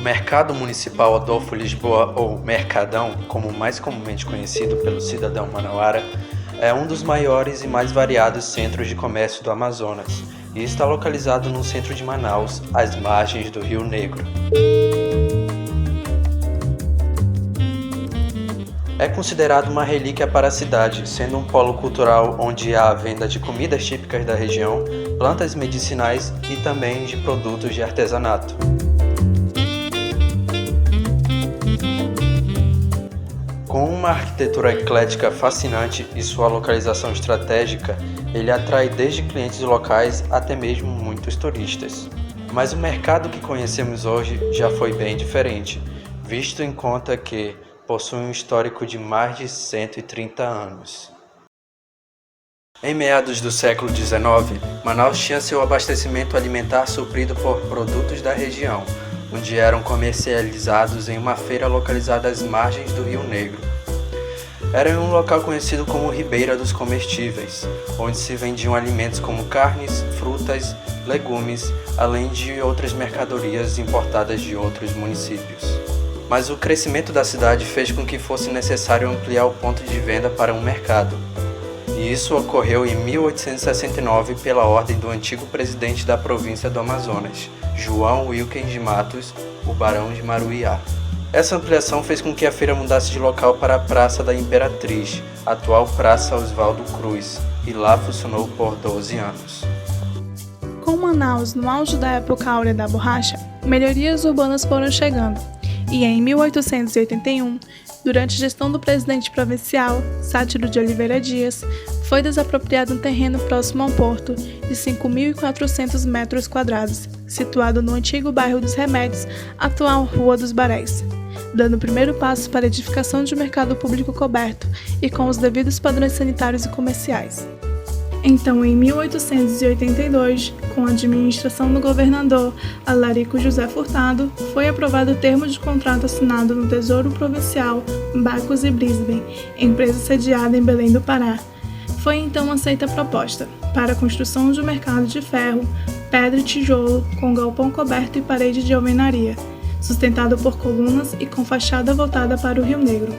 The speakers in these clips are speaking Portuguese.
Mercado Municipal Adolfo Lisboa, ou Mercadão, como mais comumente conhecido pelo cidadão manauara, é um dos maiores e mais variados centros de comércio do Amazonas e está localizado no centro de Manaus, às margens do Rio Negro. É considerado uma relíquia para a cidade, sendo um polo cultural onde há a venda de comidas típicas da região, plantas medicinais e também de produtos de artesanato. Com uma arquitetura eclética fascinante e sua localização estratégica, ele atrai desde clientes locais até mesmo muitos turistas. Mas o mercado que conhecemos hoje já foi bem diferente, visto em conta que possui um histórico de mais de 130 anos. Em meados do século XIX, Manaus tinha seu abastecimento alimentar suprido por produtos da região, onde eram comercializados em uma feira localizada às margens do Rio Negro. Era em um local conhecido como Ribeira dos Comestíveis, onde se vendiam alimentos como carnes, frutas, legumes, além de outras mercadorias importadas de outros municípios. Mas o crescimento da cidade fez com que fosse necessário ampliar o ponto de venda para um mercado. E isso ocorreu em 1869 pela ordem do antigo presidente da província do Amazonas, João Wilken de Matos, o Barão de Maruiá. Essa ampliação fez com que a feira mudasse de local para a Praça da Imperatriz, atual Praça Oswaldo Cruz, e lá funcionou por 12 anos. Com Manaus no auge da época áurea da borracha, melhorias urbanas foram chegando, e em 1881, durante a gestão do presidente provincial, Sátiro de Oliveira Dias, foi desapropriado um terreno próximo ao porto, de 5.400 metros quadrados, situado no antigo bairro dos Remédios, atual Rua dos Baréis, dando o primeiro passo para a edificação de um mercado público coberto e com os devidos padrões sanitários e comerciais. Então, em 1882, com a administração do governador Alarico José Furtado, foi aprovado o termo de contrato assinado no Tesouro Provincial Bacos e Brisbane, empresa sediada em Belém do Pará. Foi então aceita a proposta para a construção de um mercado de ferro, pedra e tijolo, com galpão coberto e parede de alvenaria, sustentado por colunas e com fachada voltada para o Rio Negro.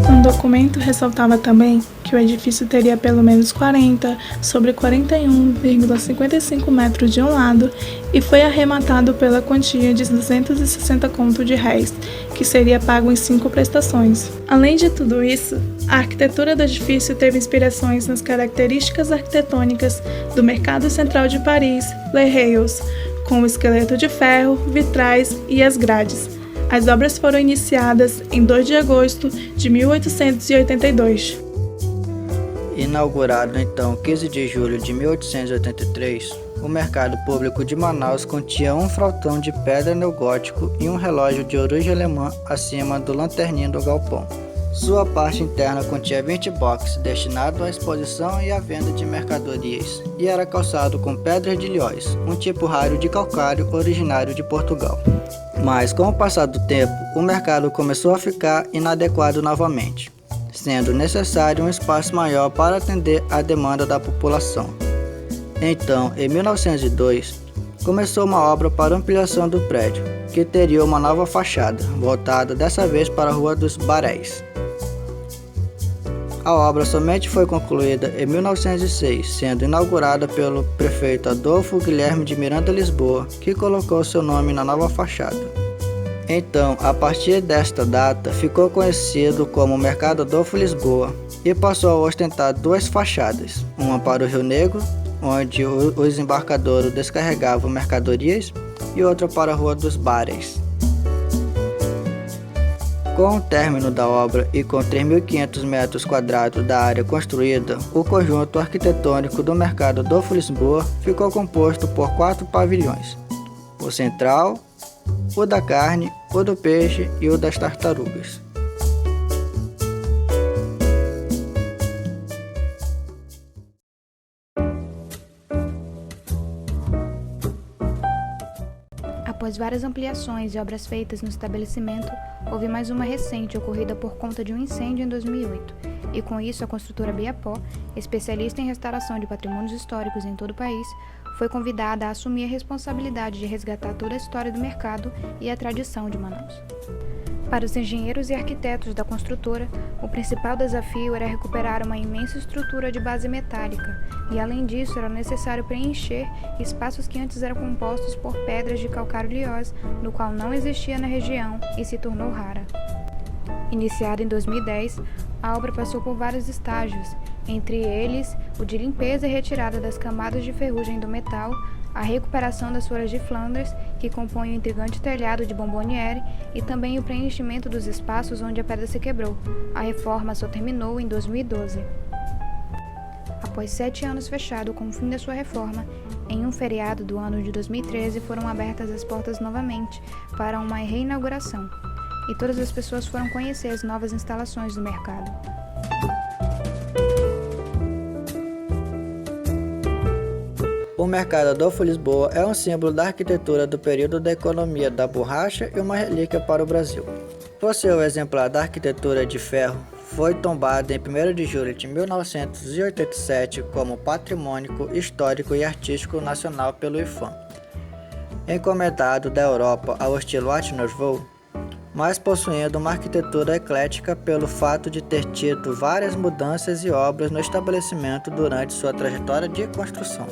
O documento ressaltava também que o edifício teria pelo menos 40 sobre 41,55 metros de um lado e foi arrematado pela quantia de 260 conto de réis, que seria pago em 5 prestações. Além de tudo isso, a arquitetura do edifício teve inspirações nas características arquitetônicas do Mercado Central de Paris, Les Halles, com o esqueleto de ferro, vitrais e as grades. As obras foram iniciadas em 2 de agosto de 1882. Inaugurado então 15 de julho de 1883, o mercado público de Manaus continha um frontão de pedra neogótico e um relógio de origem alemã acima do lanterninho do galpão. Sua parte interna continha 20 boxes destinados à exposição e à venda de mercadorias, e era calçado com pedras de lhós, um tipo raro de calcário originário de Portugal. Mas com o passar do tempo, o mercado começou a ficar inadequado novamente, sendo necessário um espaço maior para atender à demanda da população. Então, em 1902, começou uma obra para ampliação do prédio, que teria uma nova fachada, voltada dessa vez para a Rua dos Baréis. A obra somente foi concluída em 1906, sendo inaugurada pelo prefeito Adolfo Guilherme de Miranda Lisboa, que colocou seu nome na nova fachada. Então, a partir desta data, ficou conhecido como Mercado Adolfo Lisboa e passou a ostentar 2 fachadas, uma para o Rio Negro, onde os embarcadores descarregavam mercadorias, e outra para a Rua dos Bares. Com o término da obra e com 3.500 metros quadrados da área construída, o conjunto arquitetônico do Mercado Adolfo Lisboa ficou composto por 4 pavilhões: o central, o da carne, o do peixe e o das tartarugas. Após várias ampliações e obras feitas no estabelecimento, houve mais uma recente ocorrida por conta de um incêndio em 2008. e com isso a construtora Biapó, especialista em restauração de patrimônios históricos em todo o país, foi convidada a assumir a responsabilidade de resgatar toda a história do mercado e a tradição de Manaus. Para os engenheiros e arquitetos da construtora, o principal desafio era recuperar uma imensa estrutura de base metálica e, além disso, era necessário preencher espaços que antes eram compostos por pedras de calcário liós, no qual não existia na região e se tornou rara. Iniciada em 2010, a obra passou por vários estágios, entre eles o de limpeza e retirada das camadas de ferrugem do metal, a recuperação das folhas de Flanders, que compõem o intrigante telhado de Bomboniere, e também o preenchimento dos espaços onde a pedra se quebrou. A reforma só terminou em 2012. Após 7 anos fechado com o fim da sua reforma, em um feriado do ano de 2013 foram abertas as portas novamente para uma reinauguração, e todas as pessoas foram conhecer as novas instalações do mercado. O Mercado Adolfo Lisboa é um símbolo da arquitetura do período da economia da borracha e uma relíquia para o Brasil. Por seu exemplar da arquitetura de ferro, foi tombado em 1º de julho de 1987 como Patrimônio Histórico e Artístico Nacional pelo IPHAN. Encomendado da Europa ao estilo Art Nouveau, mas possuindo uma arquitetura eclética pelo fato de ter tido várias mudanças e obras no estabelecimento durante sua trajetória de construção.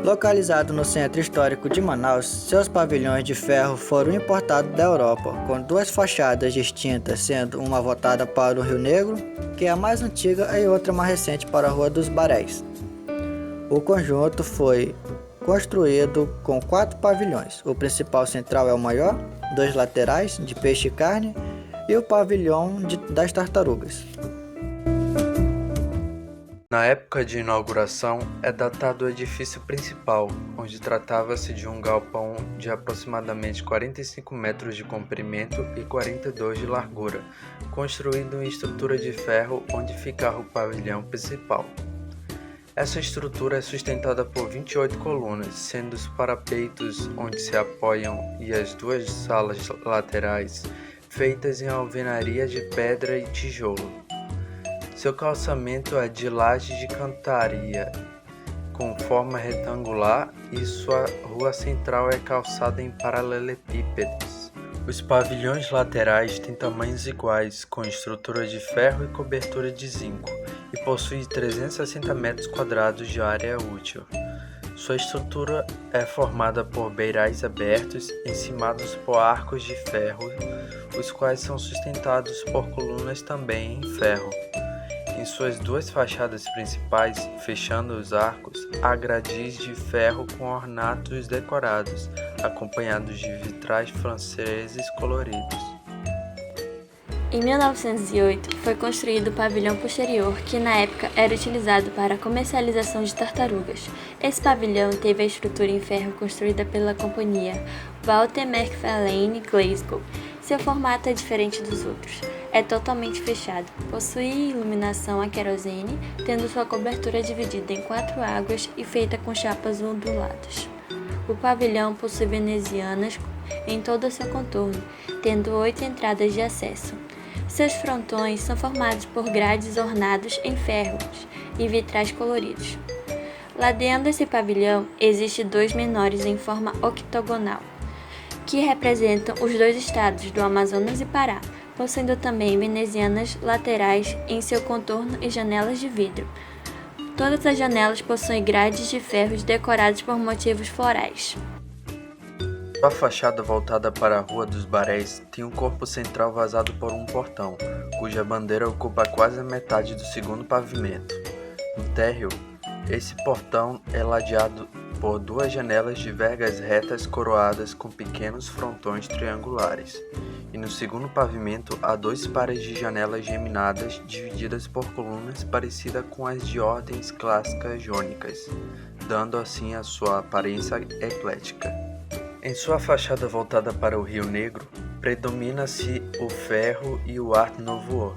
Localizado no centro histórico de Manaus, seus pavilhões de ferro foram importados da Europa, com 2 fachadas distintas, sendo uma voltada para o Rio Negro, que é a mais antiga, e outra mais recente para a Rua dos Baréis. O conjunto foi construído com 4 pavilhões. O principal central é o maior, 2 laterais, de peixe e carne, e o pavilhão das tartarugas. Na época de inauguração, é datado o edifício principal, onde tratava-se de um galpão de aproximadamente 45 metros de comprimento e 42 de largura, construído em estrutura de ferro onde ficava o pavilhão principal. Essa estrutura é sustentada por 28 colunas, sendo os parapeitos onde se apoiam e as 2 salas laterais feitas em alvenaria de pedra e tijolo. Seu calçamento é de laje de cantaria, com forma retangular, e sua rua central é calçada em paralelepípedos. Os pavilhões laterais têm tamanhos iguais, com estrutura de ferro e cobertura de zinco, e possui 360 metros quadrados de área útil. Sua estrutura é formada por beirais abertos, encimados por arcos de ferro, os quais são sustentados por colunas também em ferro. Em suas 2 fachadas principais, fechando os arcos, há gradis de ferro com ornatos decorados, acompanhados de vitrais franceses coloridos. Em 1908, foi construído o pavilhão posterior, que na época era utilizado para a comercialização de tartarugas. Esse pavilhão teve a estrutura em ferro construída pela companhia Walter Macfarlane Glasgow. Seu formato é diferente dos outros. É totalmente fechado. Possui iluminação a querosene, tendo sua cobertura dividida em 4 águas e feita com chapas onduladas. O pavilhão possui venezianas em todo o seu contorno, tendo 8 entradas de acesso. Seus frontões são formados por grades ornados em ferros e vitrais coloridos. Ladeando esse pavilhão, existem 2 menores em forma octogonal, que representam os 2 estados do Amazonas e Pará, possuindo também venezianas laterais em seu contorno e janelas de vidro. Todas as janelas possuem grades de ferros decorados por motivos florais. A fachada voltada para a Rua dos Baréis tem um corpo central vazado por um portão, cuja bandeira ocupa quase a metade do 2º pavimento. No térreo, esse portão é ladeado por 2 janelas de vergas retas coroadas com pequenos frontões triangulares, e no 2º pavimento há 2 pares de janelas geminadas divididas por colunas parecidas com as de ordens clássicas jônicas, dando assim a sua aparência eclética. Em sua fachada voltada para o Rio Negro, predomina-se o ferro e o Art Nouveau.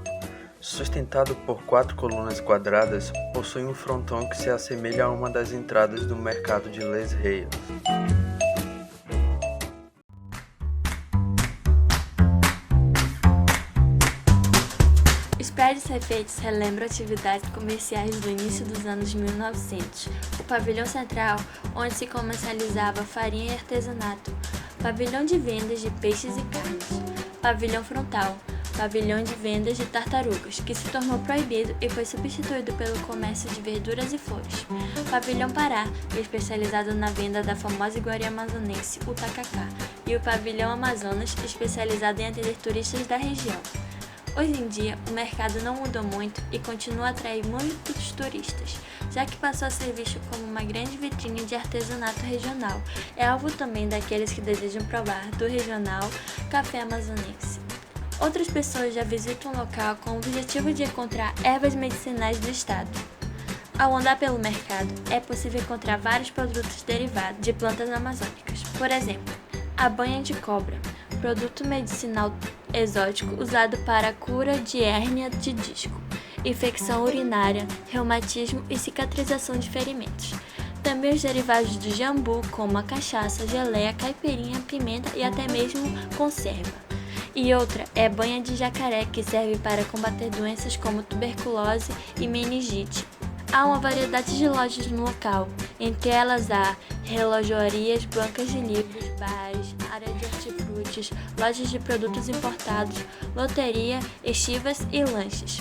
Sustentado por 4 colunas quadradas, possui um frontão que se assemelha a uma das entradas do mercado de Les Halles. Os prédios refeitos relembram atividades comerciais do início dos anos 1900. O pavilhão central, onde se comercializava farinha e artesanato. Pavilhão de vendas de peixes e carnes. Pavilhão frontal. Pavilhão de vendas de tartarugas, que se tornou proibido e foi substituído pelo comércio de verduras e flores. Pavilhão Pará, especializado na venda da famosa iguaria amazonense, o tacacá. E o Pavilhão Amazonas, especializado em atender turistas da região. Hoje em dia, o mercado não mudou muito e continua a atrair muitos turistas, já que passou a ser visto como uma grande vitrine de artesanato regional. É alvo também daqueles que desejam provar do regional café amazonense. Outras pessoas já visitam o local com o objetivo de encontrar ervas medicinais do estado. Ao andar pelo mercado, é possível encontrar vários produtos derivados de plantas amazônicas. Por exemplo, a banha de cobra, produto medicinal exótico usado para a cura de hérnia de disco, infecção urinária, reumatismo e cicatrização de ferimentos. Também os derivados do jambu, como a cachaça, geleia, caipirinha, pimenta e até mesmo conserva. E outra é banha de jacaré, que serve para combater doenças como tuberculose e meningite. Há uma variedade de lojas no local, entre elas há relojarias, bancas de livros, bares, área de hortifrutis, lojas de produtos importados, loteria, estivas e lanches.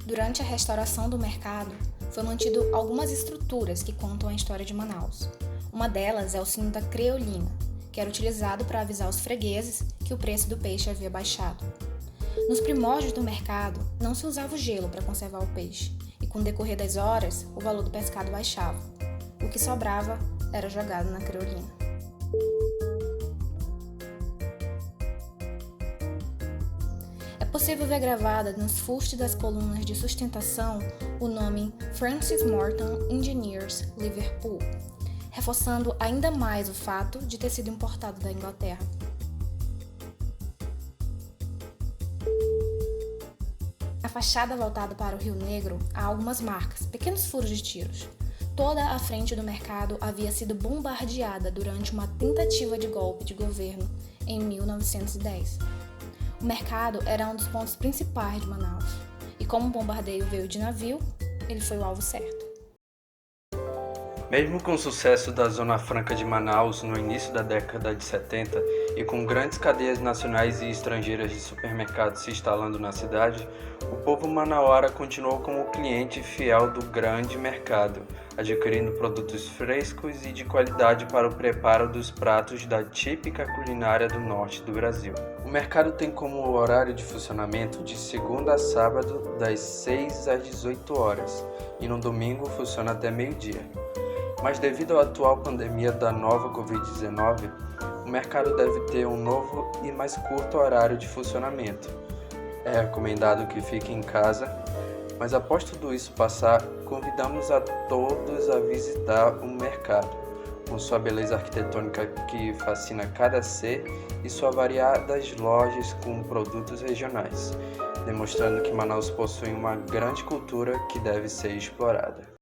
Durante a restauração do mercado, foi mantido algumas estruturas que contam a história de Manaus. Uma delas é o sino da creolina, que era utilizado para avisar os fregueses que o preço do peixe havia baixado. Nos primórdios do mercado, não se usava o gelo para conservar o peixe, e com o decorrer das horas, o valor do pescado baixava. O que sobrava era jogado na creolina. É possível ver gravada nos fustes das colunas de sustentação o nome Francis Morton Engineers Liverpool, reforçando ainda mais o fato de ter sido importado da Inglaterra. Na fachada voltada para o Rio Negro há algumas marcas, pequenos furos de tiros. Toda a frente do mercado havia sido bombardeada durante uma tentativa de golpe de governo em 1910. O mercado era um dos pontos principais de Manaus, e como o bombardeio veio de navio, ele foi o alvo certo. Mesmo com o sucesso da Zona Franca de Manaus no início da década de 70 e com grandes cadeias nacionais e estrangeiras de supermercados se instalando na cidade, o povo manauara continuou como cliente fiel do grande mercado, adquirindo produtos frescos e de qualidade para o preparo dos pratos da típica culinária do norte do Brasil. O mercado tem como horário de funcionamento de segunda a sábado, das 6 às 18 horas, e no domingo funciona até meio-dia. Mas devido à atual pandemia da nova Covid-19, o mercado deve ter um novo e mais curto horário de funcionamento. É recomendado que fique em casa, mas após tudo isso passar, convidamos a todos a visitar o mercado, com sua beleza arquitetônica que fascina cada ser e sua variadas lojas com produtos regionais, demonstrando que Manaus possui uma grande cultura que deve ser explorada.